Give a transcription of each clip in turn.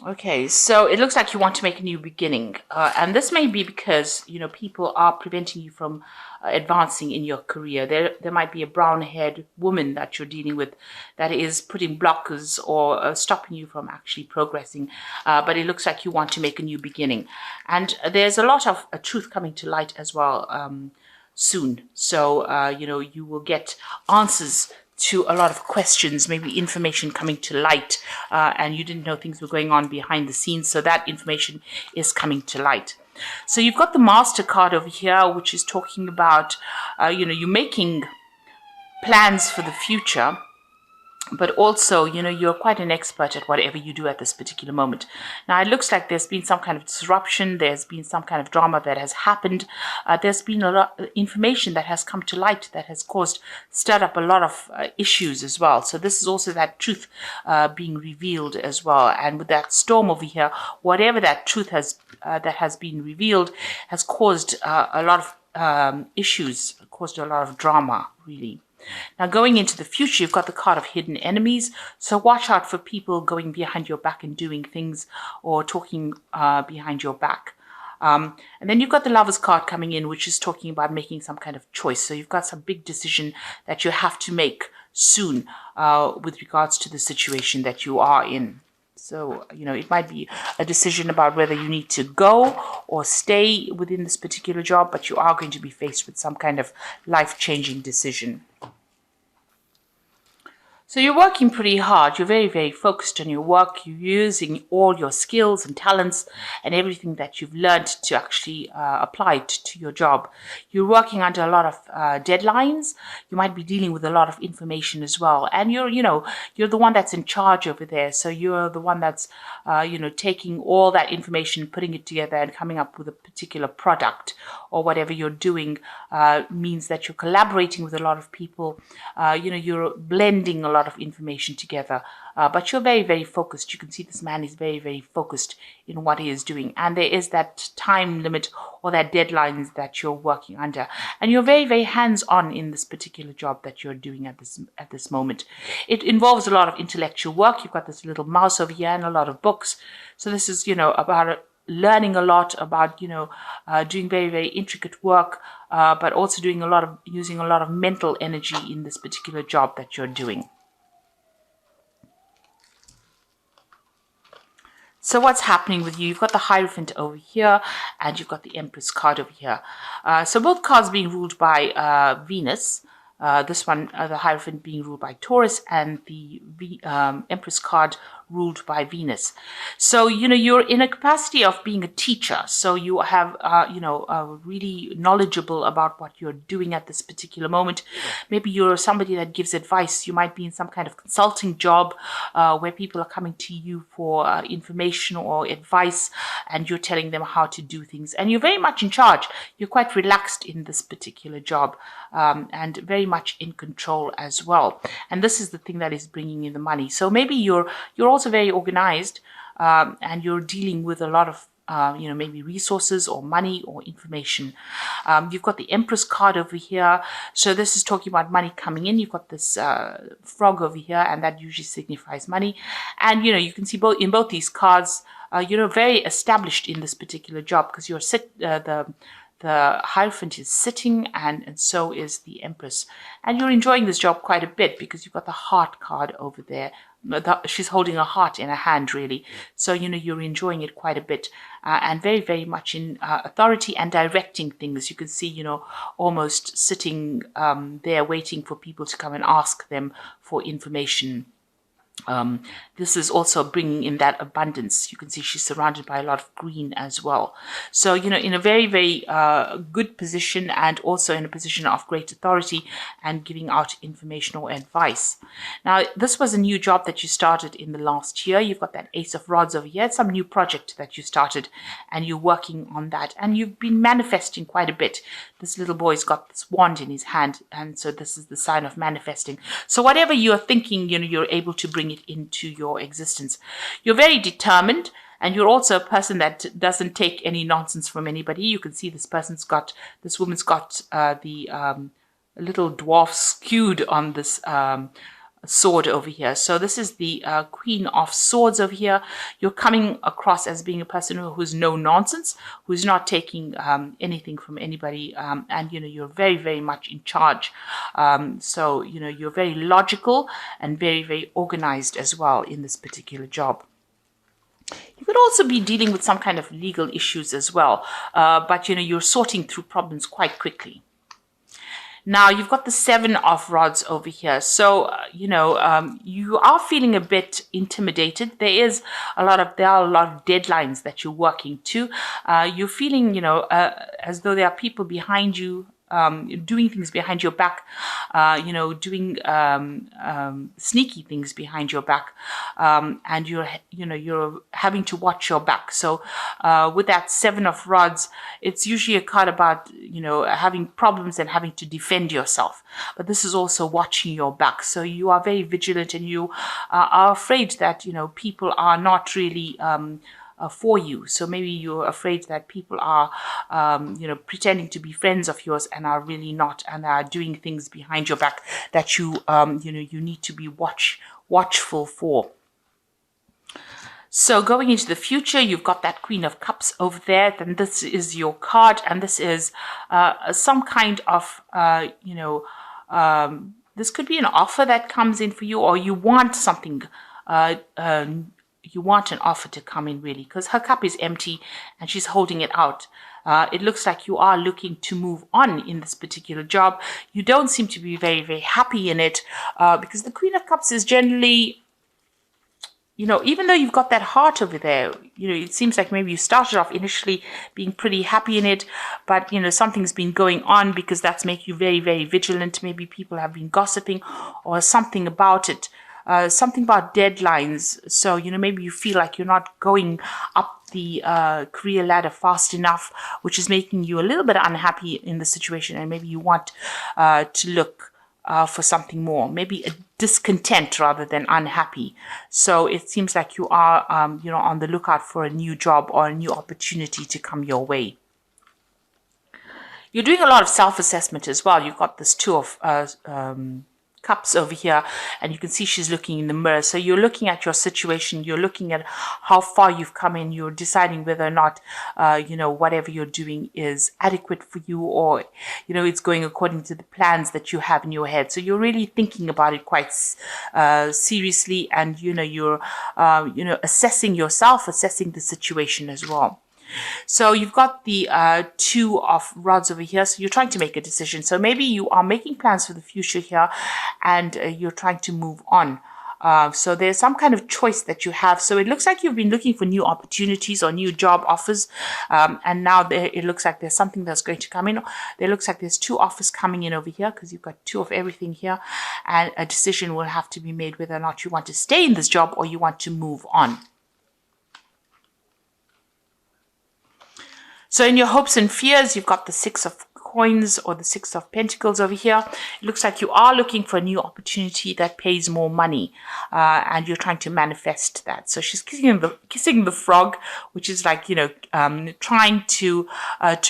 Okay, so it looks like you want to make a new beginning, and this may be because people are preventing you from advancing in your career. There might be a brown-haired woman that you're dealing with that is putting blockers or stopping you from actually progressing. But it looks like you want to make a new beginning, and there's a lot of truth coming to light as well. Soon. So, you will get answers to a lot of questions, maybe information coming to light, and you didn't know things were going on behind the scenes. So that information is coming to light. So you've got the Master card over here, which is talking about, you making plans for the future, but also, you're quite an expert at whatever you do at this particular moment. Now, it looks like there's been some kind of disruption. There's been some kind of drama that has happened. There's been a lot of information that has come to light that has stirred up a lot of issues as well. So this is also that truth being revealed as well. And with that storm over here, whatever that truth that has been revealed has caused a lot of issues, caused a lot of drama, really. Now, going into the future, you've got the card of hidden enemies. So watch out for people going behind your back and doing things or talking behind your back. And then you've got the Lovers card coming in, which is talking about making some kind of choice. So you've got some big decision that you have to make soon with regards to the situation that you are in. So, it might be a decision about whether you need to go or stay within this particular job, but you are going to be faced with some kind of life-changing decision. So you're working pretty hard. You're very, very focused on your work. You're using all your skills and talents and everything that you've learned to actually apply it to your job. You're working under a lot of deadlines. You might be dealing with a lot of information as well. And you're the one that's in charge over there. So you're the one that's, taking all that information, putting it together and coming up with a particular product or whatever you're doing means that you're collaborating with a lot of people. You're blending a lot of information together, but you're very, very focused. You can see this man is very, very focused in what he is doing, and there is that time limit or that deadlines that you're working under, and you're very, very hands-on in this particular job that you're doing at this moment. It involves a lot of intellectual work. You've got this little mouse over here and a lot of books. So this is about learning a lot about doing very, very intricate work, but also using a lot of mental energy in this particular job that you're doing. So what's happening with you? You've got the Hierophant over here, and you've got the Empress card over here. So both cards being ruled by Venus. This one, the Hierophant, being ruled by Taurus, and the Empress card ruled by Venus. So, you're in a capacity of being a teacher. So you have, really knowledgeable about what you're doing at this particular moment. Maybe you're somebody that gives advice. You might be in some kind of consulting job where people are coming to you for information or advice, and you're telling them how to do things. And you're very much in charge. You're quite relaxed in this particular job and very much in control as well. And this is the thing that is bringing in the money. So maybe you're also very organized, and you're dealing with a lot of maybe resources or money or information. You've got the Empress card over here. So this is talking about money coming in. You've got this frog over here, and that usually signifies money. And, you can see in both these cards, you're very established in this particular job because the Hierophant is sitting, and so is the Empress. And you're enjoying this job quite a bit because you've got the Heart card over there. She's holding a heart in her hand, really. So, you're enjoying it quite a bit and very, very much in authority and directing things. You can see, almost sitting there waiting for people to come and ask them for information. This is also bringing in that abundance. You can see she's surrounded by a lot of green as well. So, in a very, very good position, and also in a position of great authority and giving out information or advice. Now, this was a new job that you started in the last year. You've got that Ace of Rods over here. It's some new project that you started, and you're working on that. And you've been manifesting quite a bit. This little boy's got this wand in his hand, and so this is the sign of manifesting. So whatever you're thinking, you're able to bring it into your existence. You're very determined, and you're also a person that doesn't take any nonsense from anybody. You can see this woman's got the little dwarf skewed on this sword over here. So this is the Queen of Swords over here. You're coming across as being a person who's no nonsense, who's not taking anything from anybody, and you're very, very much in charge. So you're very logical and very, very organized as well in this particular job. You could also be dealing with some kind of legal issues as well, but you're sorting through problems quite quickly. Now you've got the 7 of rods over here. So, you are feeling a bit intimidated. There are a lot of deadlines that you're working to. You're feeling, as though there are people behind you, doing things behind your back, doing sneaky things behind your back, and you're having to watch your back. So with that 7 of rods, it's usually a card about having problems and having to defend yourself. But this is also watching your back. So you are very vigilant, and you are afraid that people are not really for you. So maybe you're afraid that people are, pretending to be friends of yours and are really not, and are doing things behind your back that you need to be watchful for. So going into the future, you've got that Queen of Cups over there. Then this is your card, and this is some kind of, this could be an offer that comes in for you, or you want something. You want an offer to come in, really, because her cup is empty and she's holding it out. It looks like you are looking to move on in this particular job. You don't seem to be very, very happy in it, because the Queen of Cups is generally, even though you've got that heart over there, it seems like maybe you started off initially being pretty happy in it, but, something's been going on, because that's making you very, very vigilant. Maybe people have been gossiping or something about it. Something about deadlines. So, maybe you feel like you're not going up the career ladder fast enough, which is making you a little bit unhappy in the situation. And maybe you want to look for something more, maybe a discontent rather than unhappy. So it seems like you are, on the lookout for a new job or a new opportunity to come your way. You're doing a lot of self-assessment as well. You've got this 2 of Cups over here, and you can see she's looking in the mirror. So you're looking at your situation, you're looking at how far you've come in, you're deciding whether or not whatever you're doing is adequate for you, or it's going according to the plans that you have in your head. So you're really thinking about it quite seriously, and you're assessing yourself, assessing the situation as well. So you've got the 2 of rods over here. So you're trying to make a decision. So maybe you are making plans for the future here, and you're trying to move on. So there's some kind of choice that you have. So it looks like you've been looking for new opportunities or new job offers. And now it looks like there's something that's going to come in. There looks like there's 2 offers coming in over here, because you've got 2 of everything here. And a decision will have to be made whether or not you want to stay in this job or you want to move on. So in your hopes and fears, you've got the 6 of coins or the 6 of pentacles over here. It looks like you are looking for a new opportunity that pays more money, and you're trying to manifest that. So she's kissing the frog, which is like, trying to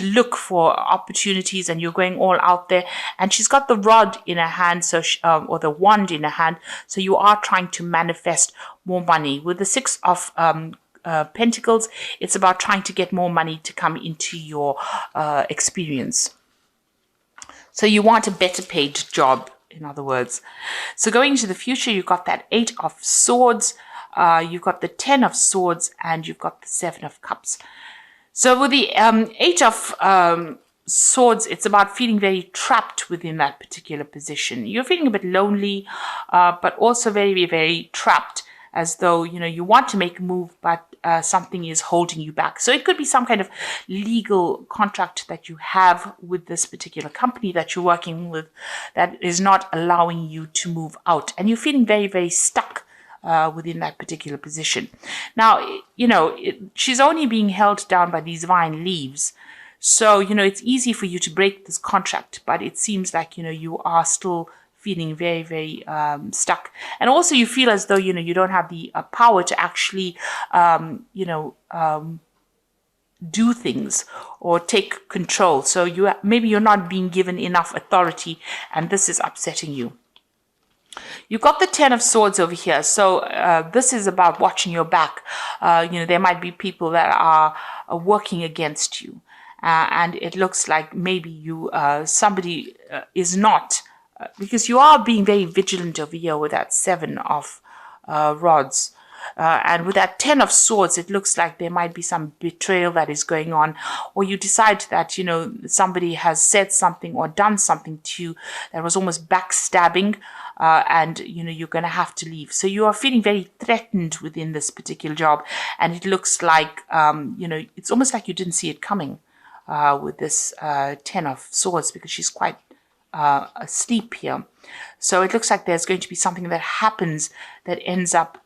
look for opportunities, and you're going all out there. And she's got the rod in her hand, so or the wand in her hand. So you are trying to manifest more money. With the 6 of Pentacles, it's about trying to get more money to come into your experience. So you want a better paid job, in other words. So going into the future, you've got that 8 of Swords, you've got the 10 of Swords, and you've got the 7 of Cups. So with the 8 of Swords, it's about feeling very trapped within that particular position. You're feeling a bit lonely, but also very, very trapped, as though, you want to make a move, but something is holding you back. So it could be some kind of legal contract that you have with this particular company that you're working with that is not allowing you to move out. And you're feeling very, very stuck within that particular position. Now, she's only being held down by these vine leaves. So, it's easy for you to break this contract, but it seems like, you are still feeling very, very stuck. And also you feel as though, you don't have the power to actually, do things or take control. So maybe you're not being given enough authority, and this is upsetting you. You've got the Ten of Swords over here. So this is about watching your back. There might be people that are working against you. And it looks like maybe somebody is not, because you are being very vigilant over here with that Seven of Rods. And with that Ten of Swords, it looks like there might be some betrayal that is going on, or you decide that, somebody has said something or done something to you that was almost backstabbing, and, you're going to have to leave. So you are feeling very threatened within this particular job, and it looks like, it's almost like you didn't see it coming with this Ten of Swords, because she's quite asleep here. So it looks like there's going to be something that happens that ends up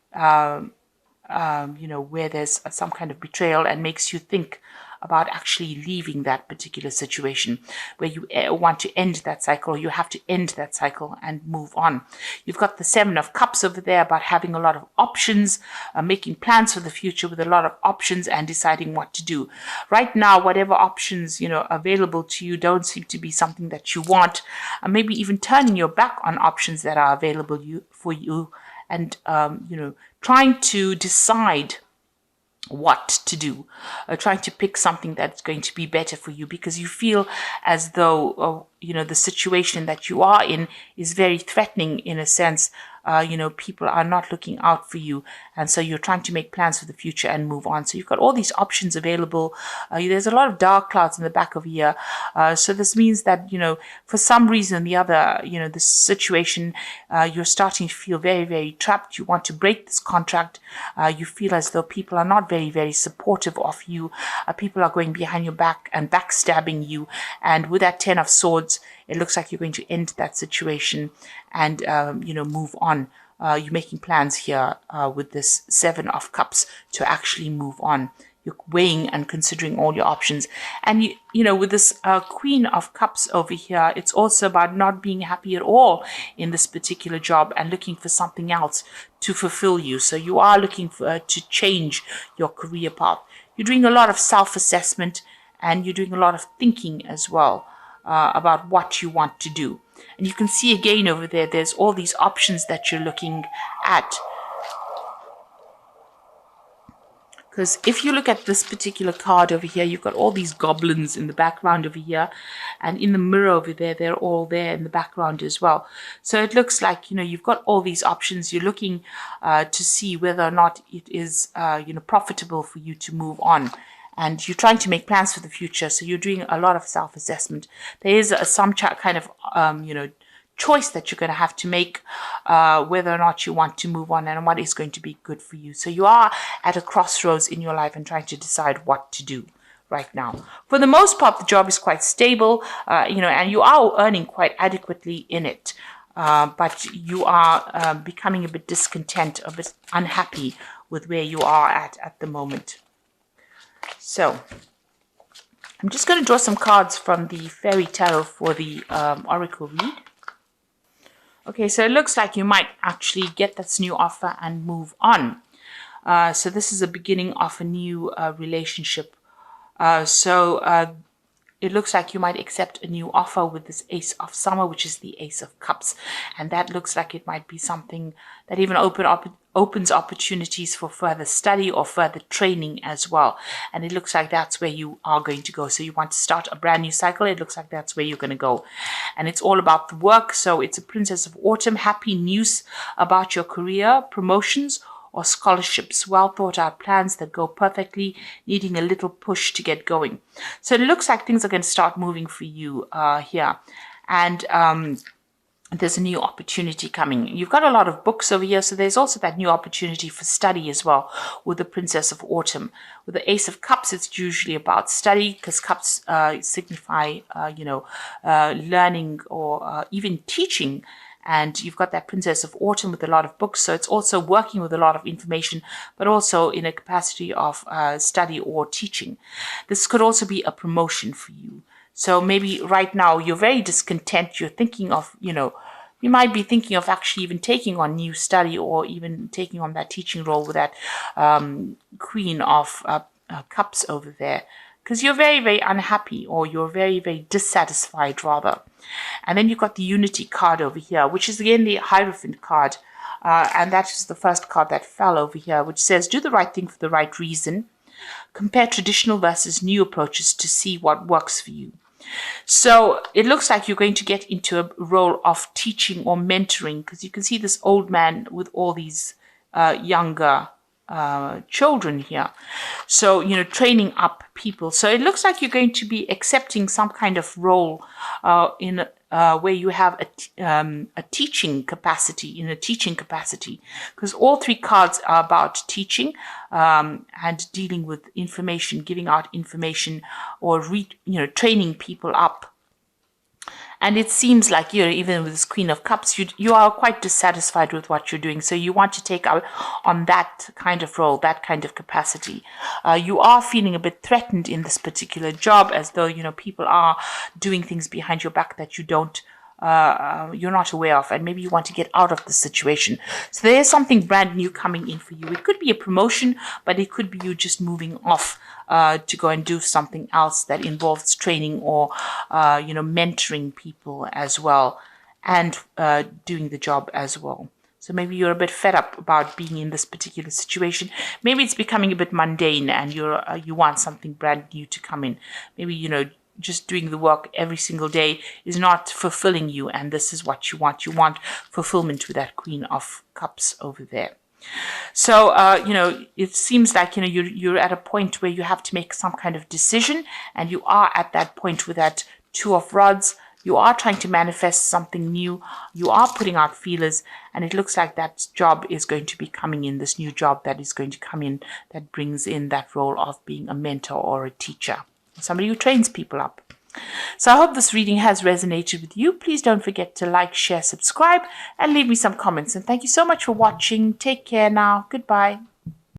where there's some kind of betrayal and makes you think about actually leaving that particular situation, where you want to end that cycle, or you have to end that cycle and move on. You've got the Seven of Cups over there about having a lot of options, making plans for the future with a lot of options and deciding what to do. Right now, whatever options, available to you don't seem to be something that you want, maybe even turning your back on options that are available for you, and, trying to decide what to do, trying to pick something that's going to be better for you, because you feel as though, the situation that you are in is very threatening in a sense. People are not looking out for you. And so you're trying to make plans for the future and move on. So you've got all these options available. There's a lot of dark clouds in the back of here. So this means that, for some reason or the other, this situation, you're starting to feel very, very trapped. You want to break this contract. You feel as though people are not very, very supportive of you. People are going behind your back and backstabbing you. And with that Ten of Swords, it looks like you're going to end that situation and, move on. You're making plans here with this Seven of Cups to actually move on. You're weighing and considering all your options. And, with this Queen of Cups over here, it's also about not being happy at all in this particular job and looking for something else to fulfill you. So you are looking to change your career path. You're doing a lot of self-assessment, and you're doing a lot of thinking as well about what you want to do. And you can see again over there, there's all these options that you're looking at. Because if you look at this particular card over here, you've got all these goblins in the background over here. And in the mirror over there, they're all there in the background as well. So it looks like, you've got all these options. You're looking to see whether or not it is, profitable for you to move on. And you're trying to make plans for the future. So you're doing a lot of self-assessment. There is some kind of, choice that you're going to have to make, whether or not you want to move on and what is going to be good for you. So you are at a crossroads in your life and trying to decide what to do right now. For the most part, the job is quite stable, and you are earning quite adequately in it. But you are becoming a bit discontent, a bit unhappy with where you are at the moment. So I'm just going to draw some cards from the Fairy Tarot for the Oracle read. Okay, so it looks like you might actually get this new offer and move on. So this is the beginning of a new relationship. It looks like you might accept a new offer with this Ace of Summer, which is the Ace of Cups. And that looks like it might be something that even opens opportunities for further study or further training as well. And it looks like that's where you are going to go. So you want to start a brand new cycle. It looks like that's where you're going to go. And it's all about the work. So it's a Princess of Autumn. Happy news about your career, promotions, or scholarships, well thought out plans that go perfectly, needing a little push to get going. So it looks like things are going to start moving for you here. And there's a new opportunity coming. You've got a lot of books over here, so there's also that new opportunity for study as well with the Princess of Autumn. With the Ace of Cups, it's usually about study, because cups signify, learning or even teaching. And you've got that Princess of Autumn with a lot of books. So it's also working with a lot of information, but also in a capacity of study or teaching. This could also be a promotion for you. So maybe right now you're very discontent. You're thinking of, you might be thinking of actually even taking on new study or even taking on that teaching role with that Queen of Cups over there. because you're very, very unhappy, or you're very, very dissatisfied rather. And then you've got the Unity card over here, which is again the Hierophant card. And that is the first card that fell over here, which says, do the right thing for the right reason. Compare traditional versus new approaches to see what works for you. So it looks like you're going to get into a role of teaching or mentoring, because you can see this old man with all these younger children here. So, you know, training up people. So it looks like you're going to be accepting some kind of role in where you have a teaching capacity, because all three cards are about teaching and dealing with information, giving out information, or training people up. And it seems like, you know, even with this Queen of Cups, you are quite dissatisfied with what you're doing. So you want to take on that kind of role, that kind of capacity. You are feeling a bit threatened in this particular job, as though, you know, people are doing things behind your back that you don't, you're not aware of, and maybe you want to get out of the situation. So there's something brand new coming in for you. It could be a promotion, but it could be you just moving off to go and do something else that involves training or mentoring people as well, and doing the job as well. So maybe you're a bit fed up about being in this particular situation. Maybe it's becoming a bit mundane, and you want something brand new to come in. Maybe, you know, just doing the work every single day is not fulfilling you, and this is what you want. You want fulfillment with that Queen of Cups over there. So, it seems like, you're at a point where you have to make some kind of decision, and you are at that point with that Two of Rods. You are trying to manifest something new. You are putting out feelers, and it looks like that job is going to be coming in, this new job that is going to come in, that brings in that role of being a mentor or a teacher, somebody who trains people up. So I hope this reading has resonated with you. Please don't forget to like, share, subscribe, and leave me some comments. And thank you so much for watching. Take care now. Goodbye.